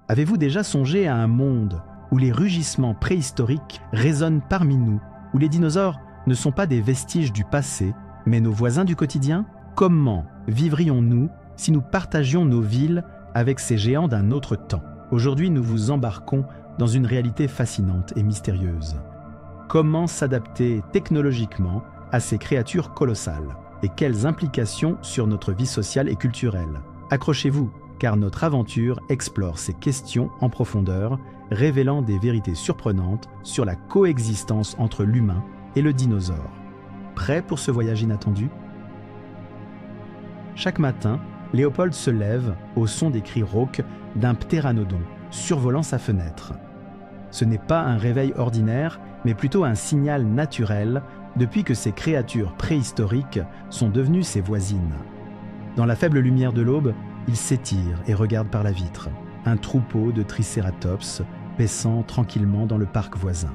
Avez-vous déjà songé à un monde où les rugissements préhistoriques résonnent parmi nous, où les dinosaures ne sont pas des vestiges du passé, mais nos voisins du quotidien? Comment vivrions-nous si nous partagions nos villes avec ces géants d'un autre temps? Aujourd'hui, nous vous embarquons dans une réalité fascinante et mystérieuse. Comment s'adapter technologiquement à ces créatures colossales? Et quelles implications sur notre vie sociale et culturelle? Accrochez-vous, car notre aventure explore ces questions en profondeur, révélant des vérités surprenantes sur la coexistence entre l'humain et le dinosaure. Prêt pour ce voyage inattendu? Chaque matin, Léopold se lève au son des cris rauques d'un ptéranodon survolant sa fenêtre. Ce n'est pas un réveil ordinaire, mais plutôt un signal naturel depuis que ces créatures préhistoriques sont devenues ses voisines. Dans la faible lumière de l'aube, il s'étire et regarde par la vitre. Un troupeau de tricératops paissant tranquillement dans le parc voisin.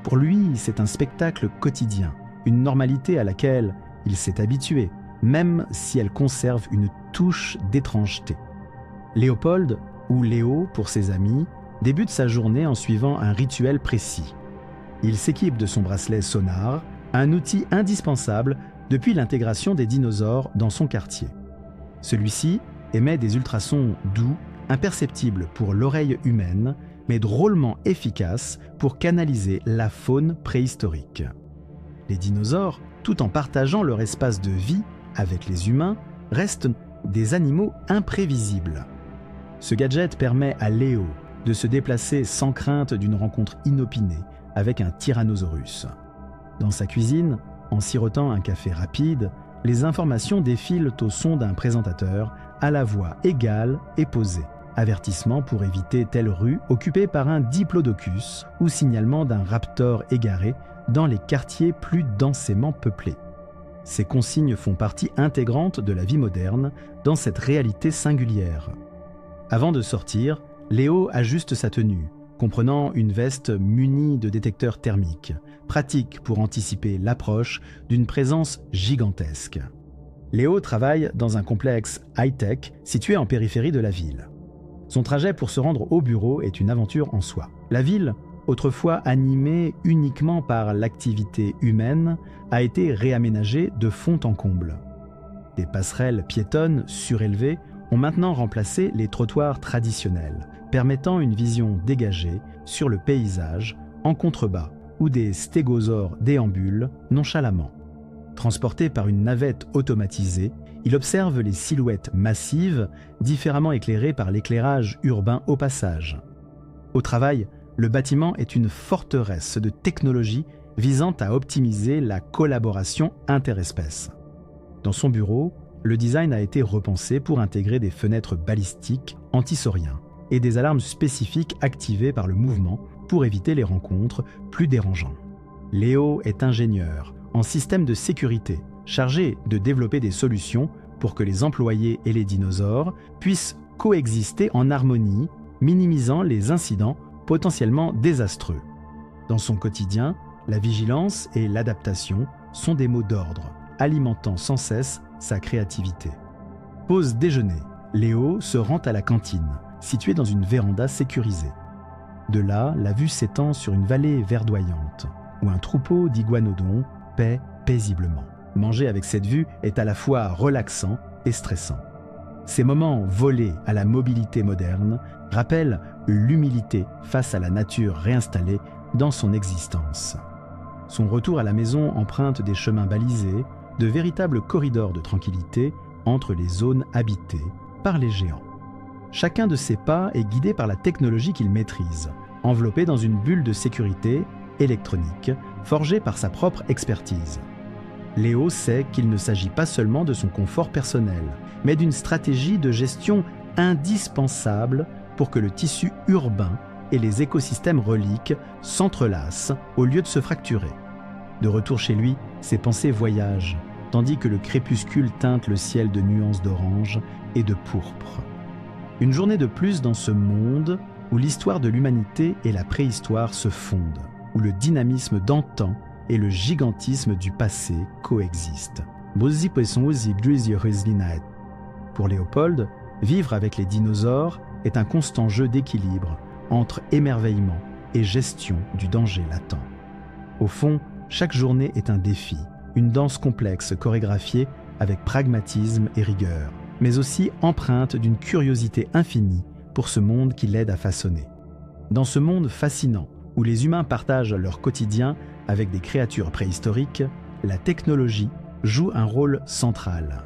Pour lui, c'est un spectacle quotidien, une normalité à laquelle il s'est habitué, même si elle conserve une touche d'étrangeté. Léopold, ou Léo pour ses amis, débute sa journée en suivant un rituel précis. Il s'équipe de son bracelet sonar, un outil indispensable depuis l'intégration des dinosaures dans son quartier. Celui-ci émet des ultrasons doux, imperceptibles pour l'oreille humaine, mais drôlement efficaces pour canaliser la faune préhistorique. Les dinosaures, tout en partageant leur espace de vie avec les humains, restent des animaux imprévisibles. Ce gadget permet à Léo de se déplacer sans crainte d'une rencontre inopinée avec un tyrannosaurus. Dans sa cuisine, en sirotant un café rapide, les informations défilent au son d'un présentateur à la voix égale et posée. Avertissement pour éviter telle rue occupée par un diplodocus ou signalement d'un raptor égaré dans les quartiers plus densément peuplés. Ces consignes font partie intégrante de la vie moderne dans cette réalité singulière. Avant de sortir, Léo ajuste sa tenue, comprenant une veste munie de détecteurs thermiques, pratique pour anticiper l'approche d'une présence gigantesque. Léo travaille dans un complexe high-tech situé en périphérie de la ville. Son trajet pour se rendre au bureau est une aventure en soi. La ville, autrefois animée uniquement par l'activité humaine, a été réaménagée de fond en comble. Des passerelles piétonnes surélevées ont maintenant remplacé les trottoirs traditionnels, permettant une vision dégagée sur le paysage en contrebas, où des stégosaures déambulent nonchalamment. Transporté par une navette automatisée, il observe les silhouettes massives, différemment éclairées par l'éclairage urbain au passage. Au travail, le bâtiment est une forteresse de technologie visant à optimiser la collaboration interespèces. Dans son bureau, le design a été repensé pour intégrer des fenêtres balistiques anti-sauriens et des alarmes spécifiques activées par le mouvement pour éviter les rencontres plus dérangeantes. Léo est ingénieur en système de sécurité, chargé de développer des solutions pour que les employés et les dinosaures puissent coexister en harmonie, minimisant les incidents potentiellement désastreux. Dans son quotidien, la vigilance et l'adaptation sont des mots d'ordre, alimentant sans cesse sa créativité. Pause déjeuner. Léo se rend à la cantine, située dans une véranda sécurisée. De là, la vue s'étend sur une vallée verdoyante, où un troupeau d'iguanodons paît paisiblement. Manger avec cette vue est à la fois relaxant et stressant. Ces moments volés à la mobilité moderne rappellent l'humilité face à la nature réinstallée dans son existence. Son retour à la maison emprunte des chemins balisés, de véritables corridors de tranquillité entre les zones habitées par les géants. Chacun de ses pas est guidé par la technologie qu'il maîtrise, enveloppé dans une bulle de sécurité électronique forgée par sa propre expertise. Léo sait qu'il ne s'agit pas seulement de son confort personnel, mais d'une stratégie de gestion indispensable pour que le tissu urbain et les écosystèmes reliques s'entrelacent au lieu de se fracturer. De retour chez lui, ses pensées voyagent, tandis que le crépuscule teinte le ciel de nuances d'orange et de pourpre. Une journée de plus dans ce monde où l'histoire de l'humanité et la préhistoire se fondent, où le dynamisme d'antan et le gigantisme du passé coexistent. Pour Léopold, vivre avec les dinosaures est un constant jeu d'équilibre entre émerveillement et gestion du danger latent. Au fond, chaque journée est un défi, une danse complexe chorégraphiée avec pragmatisme et rigueur, mais aussi empreinte d'une curiosité infinie pour ce monde qui l'aide à façonner. Dans ce monde fascinant, où les humains partagent leur quotidien avec des créatures préhistoriques, la technologie joue un rôle central.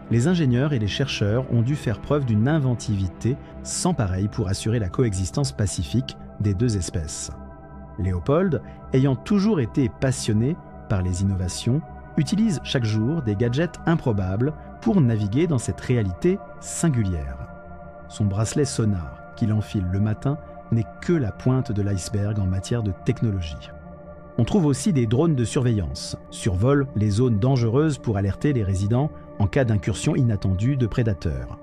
Les ingénieurs et les chercheurs ont dû faire preuve d'une inventivité sans pareille pour assurer la coexistence pacifique des deux espèces. Léopold, ayant toujours été passionné par les innovations, utilise chaque jour des gadgets improbables pour naviguer dans cette réalité singulière. Son bracelet sonar, qu'il enfile le matin, n'est que la pointe de l'iceberg en matière de technologie. On trouve aussi des drones de surveillance, survolent les zones dangereuses pour alerter les résidents en cas d'incursion inattendue de prédateurs.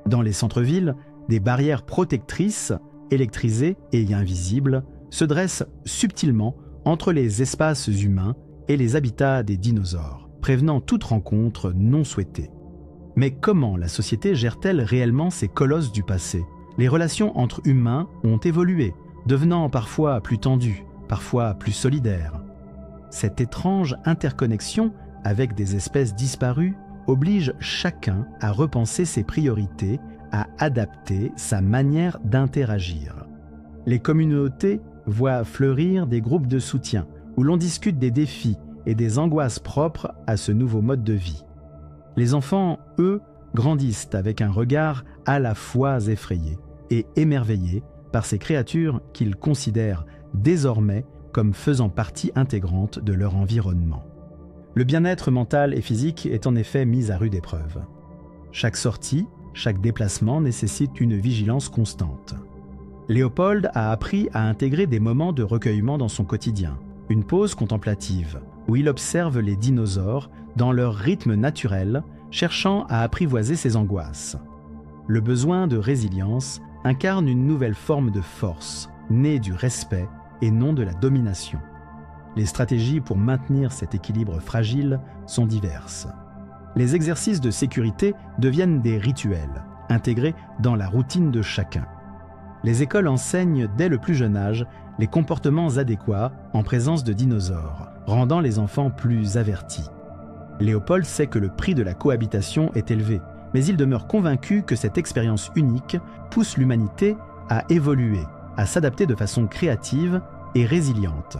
Dans les centres-villes, des barrières protectrices, électrisées et invisibles, se dressent subtilement entre les espaces humains et les habitats des dinosaures, prévenant toute rencontre non souhaitée. Mais comment la société gère-t-elle réellement ces colosses du passé ? Les relations entre humains ont évolué, devenant parfois plus tendues, parfois plus solidaires. Cette étrange interconnexion avec des espèces disparues oblige chacun à repenser ses priorités, à adapter sa manière d'interagir. Les communautés voient fleurir des groupes de soutien où l'on discute des défis et des angoisses propres à ce nouveau mode de vie. Les enfants, eux, grandissent avec un regard à la fois effrayé et émerveillé par ces créatures qu'ils considèrent désormais comme faisant partie intégrante de leur environnement. Le bien-être mental et physique est en effet mis à rude épreuve. Chaque sortie, chaque déplacement nécessite une vigilance constante. Léopold a appris à intégrer des moments de recueillement dans son quotidien, une pause contemplative, où il observe les dinosaures dans leur rythme naturel, cherchant à apprivoiser ses angoisses. Le besoin de résilience incarne une nouvelle forme de force, née du respect et non de la domination. Les stratégies pour maintenir cet équilibre fragile sont diverses. Les exercices de sécurité deviennent des rituels, intégrés dans la routine de chacun. Les écoles enseignent dès le plus jeune âge les comportements adéquats en présence de dinosaures, rendant les enfants plus avertis. Léopold sait que le prix de la cohabitation est élevé, mais il demeure convaincu que cette expérience unique pousse l'humanité à évoluer, à s'adapter de façon créative et résiliente.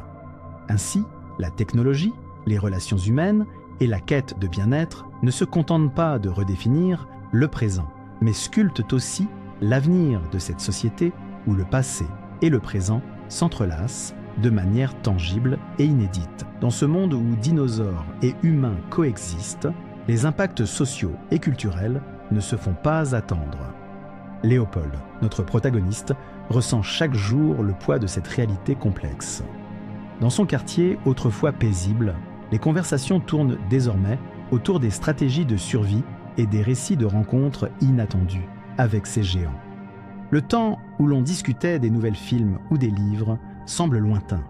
Ainsi, la technologie, les relations humaines et la quête de bien-être ne se contentent pas de redéfinir le présent, mais sculptent aussi l'avenir de cette société où le passé et le présent s'entrelacent de manière tangible et inédite. Dans ce monde où dinosaures et humains coexistent, les impacts sociaux et culturels ne se font pas attendre. Léopold, notre protagoniste, ressent chaque jour le poids de cette réalité complexe. Dans son quartier, autrefois paisible, les conversations tournent désormais autour des stratégies de survie et des récits de rencontres inattendues avec ces géants. Le temps où l'on discutait des nouvelles films ou des livres semble lointain.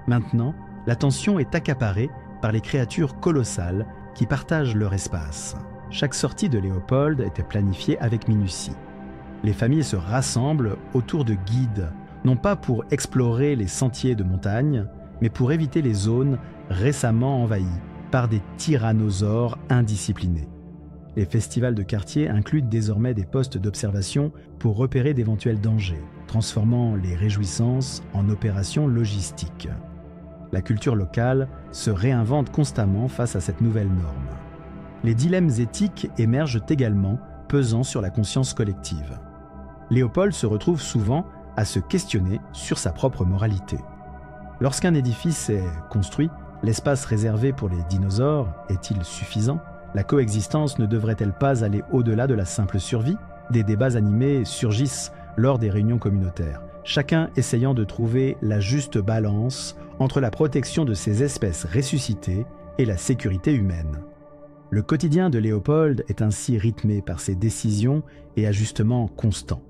Maintenant, l'attention est accaparée par les créatures colossales qui partagent leur espace. Chaque sortie de Léopold était planifiée avec minutie. Les familles se rassemblent autour de guides, non pas pour explorer les sentiers de montagne, mais pour éviter les zones récemment envahies par des tyrannosaures indisciplinés. Les festivals de quartier incluent désormais des postes d'observation pour repérer d'éventuels dangers, transformant les réjouissances en opérations logistiques. La culture locale se réinvente constamment face à cette nouvelle norme. Les dilemmes éthiques émergent également, pesant sur la conscience collective. Léopold se retrouve souvent à se questionner sur sa propre moralité. Lorsqu'un édifice est construit, l'espace réservé pour les dinosaures est-il suffisant ? La coexistence ne devrait-elle pas aller au-delà de la simple survie ? Des débats animés surgissent lors des réunions communautaires, chacun essayant de trouver la juste balance entre la protection de ces espèces ressuscitées et la sécurité humaine. Le quotidien de Léopold est ainsi rythmé par ses décisions et ajustements constants.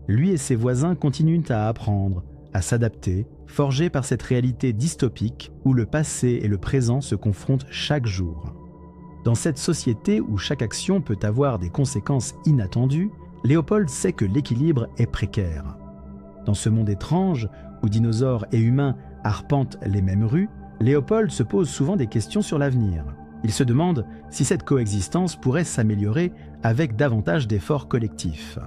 Lui et ses voisins continuent à apprendre, à s'adapter, forgés par cette réalité dystopique où le passé et le présent se confrontent chaque jour. Dans cette société où chaque action peut avoir des conséquences inattendues, Léopold sait que l'équilibre est précaire. Dans ce monde étrange, où dinosaures et humains arpentent les mêmes rues, Léopold se pose souvent des questions sur l'avenir. Il se demande si cette coexistence pourrait s'améliorer avec davantage d'efforts collectifs.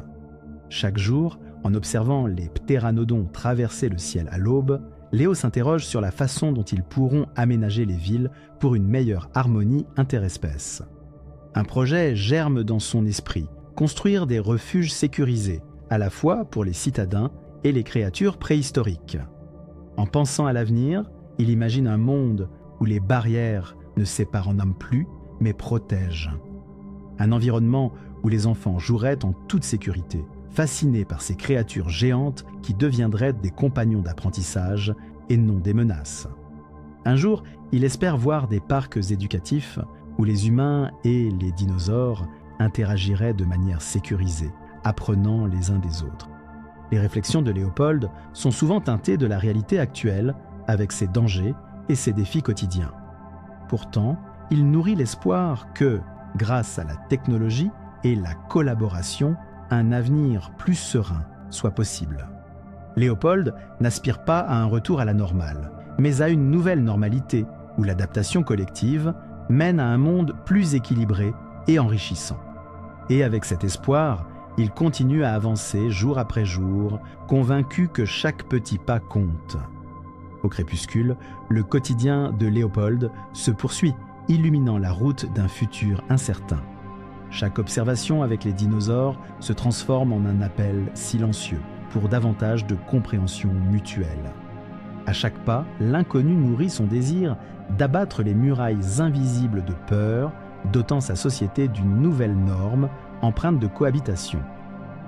Chaque jour, en observant les ptéranodons traverser le ciel à l'aube, Léo s'interroge sur la façon dont ils pourront aménager les villes pour une meilleure harmonie interespèces. Un projet germe dans son esprit, construire des refuges sécurisés, à la fois pour les citadins et les créatures préhistoriques. En pensant à l'avenir, il imagine un monde où les barrières ne séparent en hommes plus, mais protègent. Un environnement où les enfants joueraient en toute sécurité, fascinés par ces créatures géantes qui deviendraient des compagnons d'apprentissage et non des menaces. Un jour, il espère voir des parcs éducatifs où les humains et les dinosaures interagiraient de manière sécurisée, apprenant les uns des autres. Les réflexions de Léopold sont souvent teintées de la réalité actuelle, avec ses dangers et ses défis quotidiens. Pourtant, il nourrit l'espoir que, grâce à la technologie et la collaboration, un avenir plus serein soit possible. Léopold n'aspire pas à un retour à la normale, mais à une nouvelle normalité où l'adaptation collective mène à un monde plus équilibré et enrichissant. Et avec cet espoir, il continue à avancer jour après jour, convaincu que chaque petit pas compte. Au crépuscule, le quotidien de Léopold se poursuit, illuminant la route d'un futur incertain. Chaque observation avec les dinosaures se transforme en un appel silencieux pour davantage de compréhension mutuelle. À chaque pas, l'inconnu nourrit son désir d'abattre les murailles invisibles de peur, dotant sa société d'une nouvelle norme empreinte de cohabitation.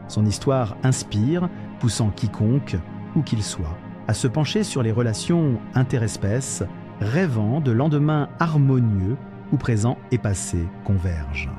Son histoire inspire, poussant quiconque, où qu'il soit, à se pencher sur les relations interespèces, rêvant de lendemains harmonieux où présent et passé convergent.